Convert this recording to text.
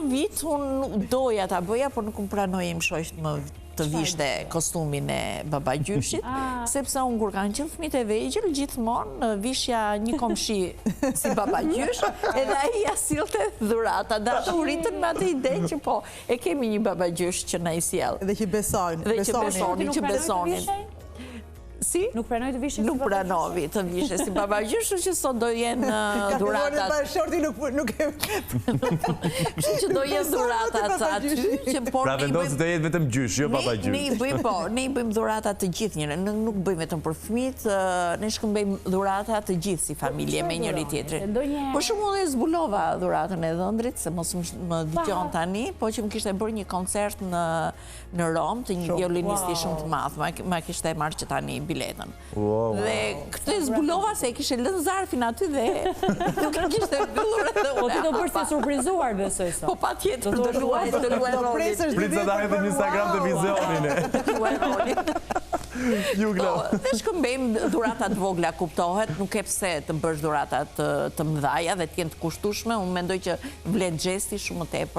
Këtë vit unë doja ta bëja, por nuk më pranoj im shoqt më të vishte kostumin e babagjyshit, sepse unë kur kanë qenë fëmijët e vegjël, gjithmonë vishja një komshi si babagjysh, edhe ai ja sillte dhurata. Dhe ato u ritën me atë ide që po, e kemi një babagjysh që na i sjell. Dhe që besojnë. Dhe që besonin. Si? Nuk pranoj të vishe si Nuk pranovi të vishe si babagjysh, që sot do jenë dhuratat. Kategorinë bashkëshorti nuk e... Kështu që do jenë dhuratat aty, që por pra vendosi të jetë vetëm gjysh, jo babagjysh. Ne i bëjmë dhuratat të gjithë njëre, nuk bëjmë vetëm për fëmijët, ne shkëmbejmë dhuratat të gjithë si familje me njëri tjetrin. Por shumë unë e zbulova dhuratën e dhëndrit, se mos më dëgjon tani, po që më kishte bërë një koncert në Rom të një violinisti shumë të madh, ma kishte marrë që tani biletën. Dhe këtë e zbulova se e kishe lënë zarfin aty dhe nuk e kishte mbyllur edhe Po ti do bërë se surprizuar, besoj sot. Po pa tjetër të luaj rolin. Pritë da edhe në Instagram të vizionin. Të luaj rolin. Dhe shkëmbejmë dhuratat vogla, kuptohet, nuk e pse të bësh dhuratat të mëdhaja dhe t'jenë të kushtueshme, unë mendoj që vlet gjesti shumë më tepër